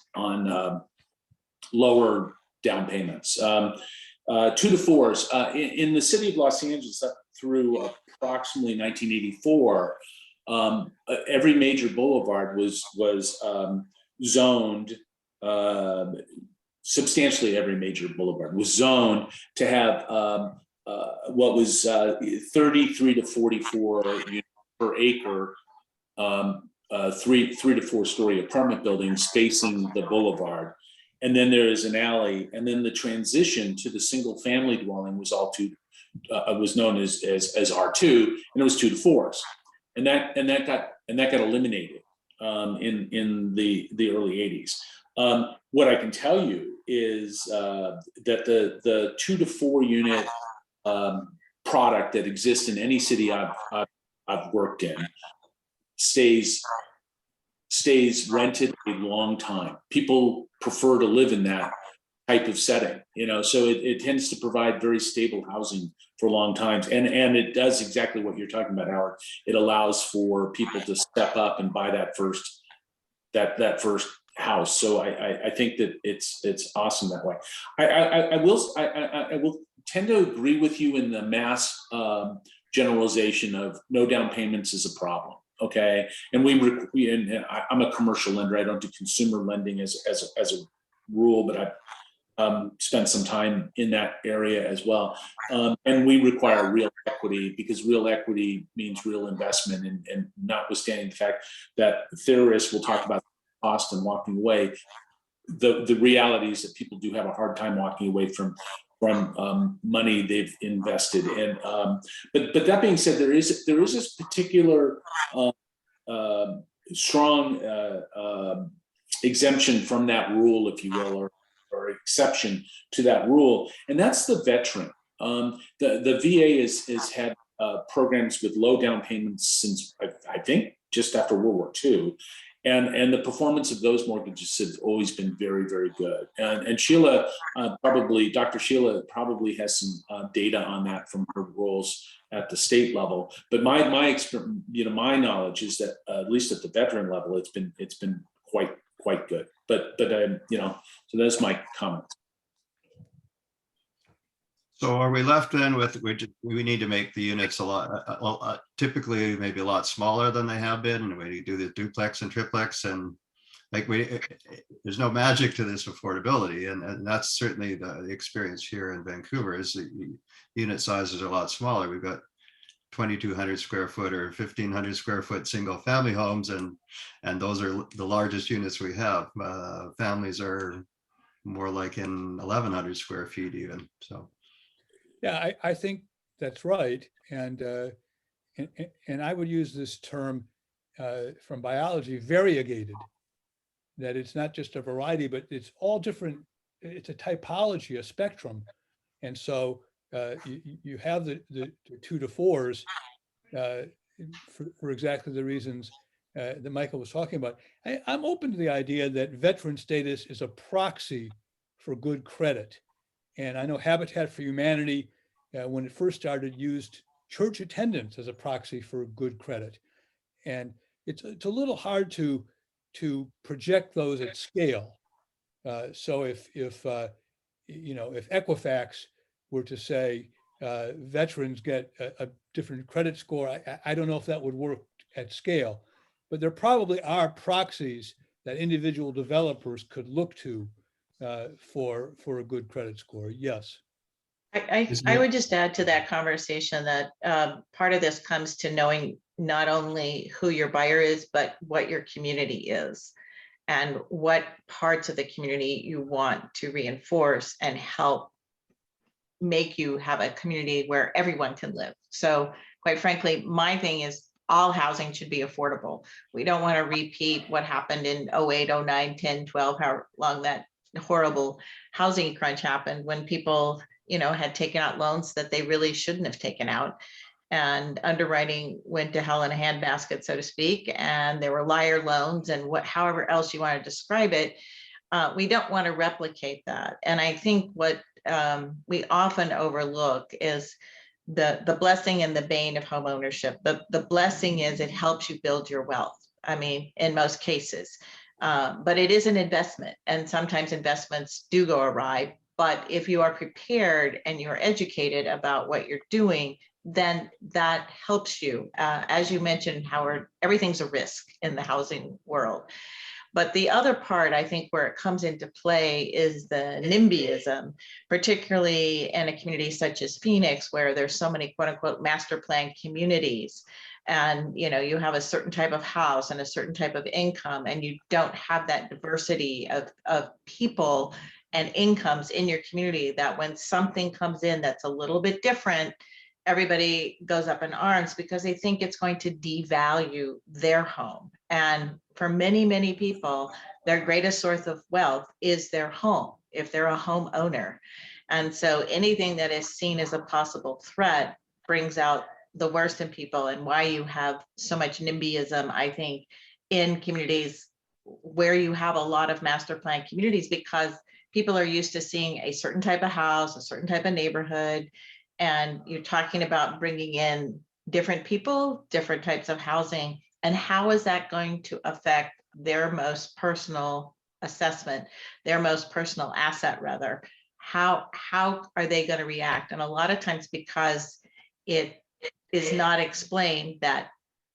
lower down payments. 2 to 4s in the city of Los Angeles up through approximately 1984. Every major boulevard was zoned. Substantially every major boulevard was zoned to have what was 33 to 44 units per acre, 3 to 4 story apartment buildings facing the boulevard. And then there is an alley, and then the transition to the single family dwelling was was known as R2, and it was 2 to 4s, and that got eliminated in the early 80s. What I can tell you is that the 2 to 4 unit product that exists in any city I've worked in stays rented a long time. People prefer to live in that type of setting, so it tends to provide very stable housing for long times. And it does exactly what you're talking about, Howard. It allows for people to step up and buy that first house. So I think that it's awesome that way. I will tend to agree with you in the mass generalization of no down payments is a problem. Okay, and I'm a commercial lender. I don't do consumer lending as a rule, but I've spent some time in that area as well. And we require real equity, because real equity means real investment. And notwithstanding the fact that theorists will talk about cost and walking away, the reality is that people do have a hard time walking away from money they've invested in. But that being said, there is this particular strong exemption from that rule, if you will, or exception to that rule, and that's the veteran. The VA has had programs with low down payments since I think just after World War II. And the performance of those mortgages have always been very, very good. And Sheila Dr. Sheila probably has some data on that from her roles at the state level. But my experience, my knowledge is that at least at the veteran level, it's been quite good. But so that's my comment. So are we left then with, we need to make the units a lot, typically maybe a lot smaller than they have been, and we do the duplex and triplex, and like there's no magic to this affordability, and that's certainly the experience here in Vancouver. Is the unit sizes are a lot smaller. We've got 2,200 square foot or 1,500 square foot single family homes, and those are the largest units we have. Families are more like in 1,100 square feet even. So. Yeah, I think that's right, and I would use this term from biology, variegated. That it's not just a variety, but it's all different. It's a typology, a spectrum, and so you have the 2 to 4s for exactly the reasons that Michael was talking about. I'm open to the idea that veteran status is a proxy for good credit. And I know Habitat for Humanity, when it first started, used church attendance as a proxy for good credit. And it's a little hard to project those at scale. So if Equifax were to say veterans get a different credit score, I don't know if that would work at scale. But there probably are proxies that individual developers could look to for a good credit score. Yes. I would just add to that conversation that part of this comes to knowing not only who your buyer is, but what your community is and what parts of the community you want to reinforce and help make you have a community where everyone can live. So quite frankly, my thing is all housing should be affordable. We don't want to repeat what happened in 08, 09, 10, 12, how long that horrible housing crunch happened when people, had taken out loans that they really shouldn't have taken out. And underwriting went to hell in a handbasket, so to speak. And there were liar loans and however else you want to describe it. We don't want to replicate that. And I think what we often overlook is the blessing and the bane of home ownership. The blessing is it helps you build your wealth. I mean, in most cases, but it is an investment, and sometimes investments do go awry. But if you are prepared and you're educated about what you're doing, then that helps you. As you mentioned, Howard, everything's a risk in the housing world. But the other part, I think, where it comes into play is the Nimbyism, particularly in a community such as Phoenix, where there's so many quote unquote master plan communities. And you have a certain type of house and a certain type of income, and you don't have that diversity of people and incomes in your community, that when something comes in that's a little bit different, everybody goes up in arms because they think it's going to devalue their home. And for many, many people, their greatest source of wealth is their home, if they're a homeowner. And so anything that is seen as a possible threat brings out the worst in people, and why you have so much Nimbyism, I think, in communities where you have a lot of master plan communities, because people are used to seeing a certain type of house, a certain type of neighborhood, and you're talking about bringing in different people, different types of housing, and how is that going to affect their most personal assessment, their most personal asset rather? How are they going to react? And a lot of times, because it is not explained that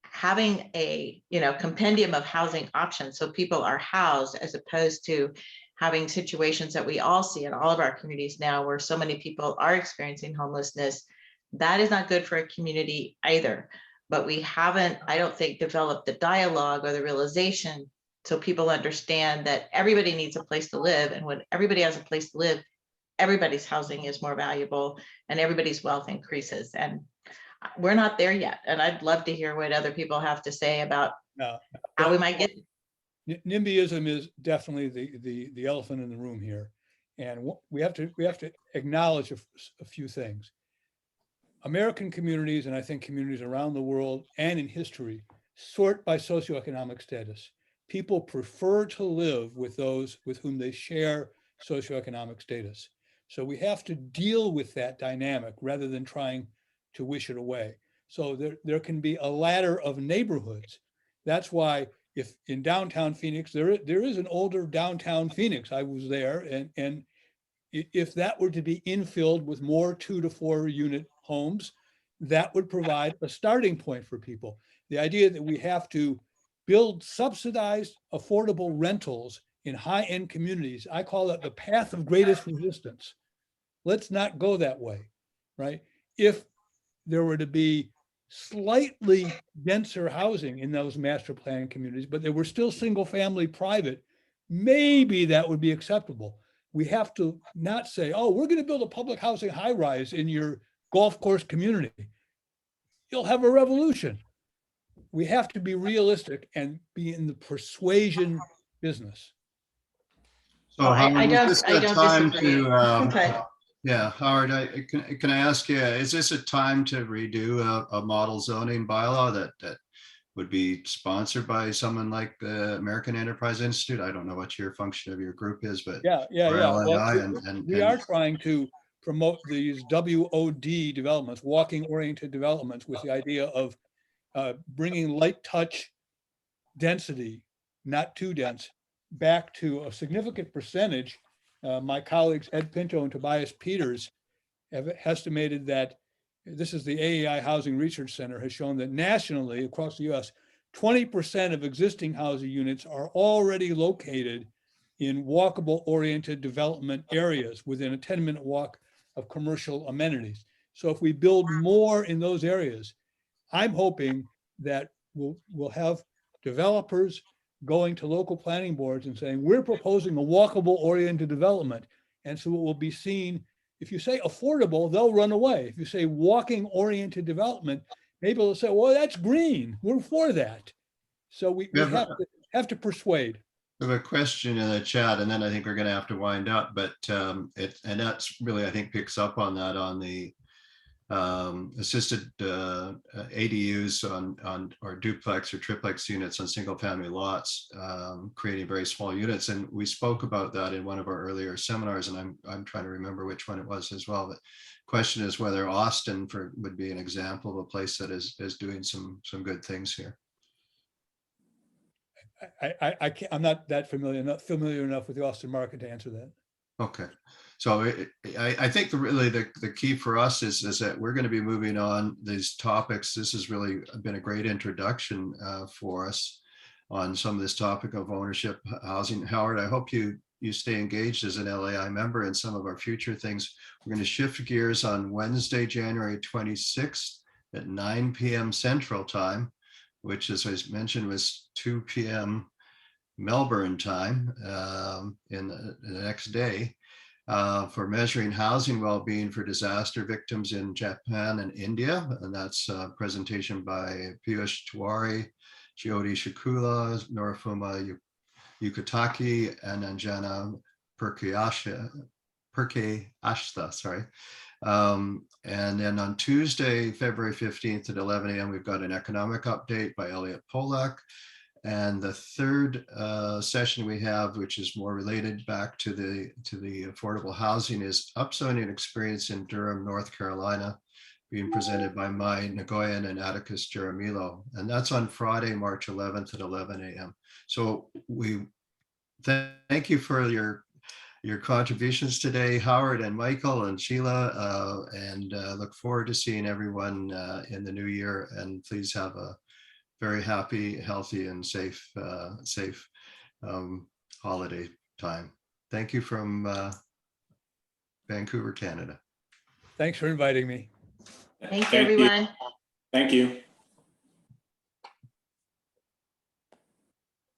having a compendium of housing options, so people are housed, as opposed to having situations that we all see in all of our communities now, where so many people are experiencing homelessness, that is not good for a community either. But we haven't, I don't think, developed the dialogue or the realization so people understand that everybody needs a place to live, and when everybody has a place to live, everybody's housing is more valuable and everybody's wealth increases. And we're not there yet. And I'd love to hear what other people have to say about how we might get. NIMBYism is definitely the elephant in the room here. And we have to acknowledge a few things. American communities, and I think communities around the world and in history, sort by socioeconomic status. People prefer to live with those with whom they share socioeconomic status. So we have to deal with that dynamic rather than trying to wish it away. So there can be a ladder of neighborhoods. That's why if in downtown Phoenix, there is an older downtown Phoenix. I was there, and if that were to be infilled with more 2 to 4 unit homes, that would provide a starting point for people. The idea that we have to build subsidized, affordable rentals in high-end communities, I call that the path of greatest resistance. Let's not go that way, right? If there were to be slightly denser housing in those master plan communities, but they were still single family private, maybe that would be acceptable. We have to not say, oh, we're going to build a public housing high rise in your golf course community. You'll have a revolution. We have to be realistic and be in the persuasion business. So Well, Howard, I is don't this a time disagree. to, Okay. yeah, Howard, can I ask you, is this a time to redo a model zoning bylaw that would be sponsored by someone like the American Enterprise Institute? I don't know what your function of your group is, but Yeah. or LAI, Well, we are trying to promote these WOD developments, walking oriented developments, with the idea of bringing light touch density, not too dense, back to a significant percentage. My colleagues Ed Pinto and Tobias Peters have estimated that, this is the AEI Housing Research Center, has shown that nationally across the US, 20% of existing housing units are already located in walkable oriented development areas within a 10-minute walk of commercial amenities. So if we build more in those areas, I'm hoping that we'll have developers going to local planning boards and saying, we're proposing a walkable oriented development. And so it will be seen, if you say affordable, they'll run away. If you say walking oriented development, maybe they'll say, well, that's green, we're for that. So we have to persuade. I have a question in the chat, and then I think we're going to have to wind up, but and that's really, I think, picks up on that, on the assisted ADUs on or duplex or triplex units on single family lots, creating very small units. And we spoke about that in one of our earlier seminars, and I'm trying to remember which one it was as well. But question is whether Austin would be an example of a place that is doing some good things here. I'm not that familiar enough with the Austin market to answer that. Okay, so I think the key for us is that we're going to be moving on these topics. This has really been a great introduction for us on some of this topic of ownership housing. Howard, I hope you stay engaged as an LAI member in some of our future things. We're going to shift gears on Wednesday, January 26th at 9 p.m. Central Time, which, as I mentioned, was 2 p.m. Melbourne time in the next day, for measuring housing well-being for disaster victims in Japan and India. And that's a presentation by Piyush Tiwari Jyoti Shakula, Norifuma Yukataki, and Anjana Perke-Ashta, sorry. And then on Tuesday, February 15th at 11 a.m., we've got an economic update by Elliot Polak. And the third session we have, which is more related back to the affordable housing, is upzoning experience in Durham, North Carolina, being presented by Mai Nagoyan and Atticus Jaramillo. And that's on Friday, March 11th at 11 a.m. So we thank you for your contributions today, Howard and Michael and Sheila, and look forward to seeing everyone in the new year. And please have a very happy, healthy, and safe holiday time. Thank you from Vancouver, Canada. Thanks for inviting me. Thank you, everyone. Thank you.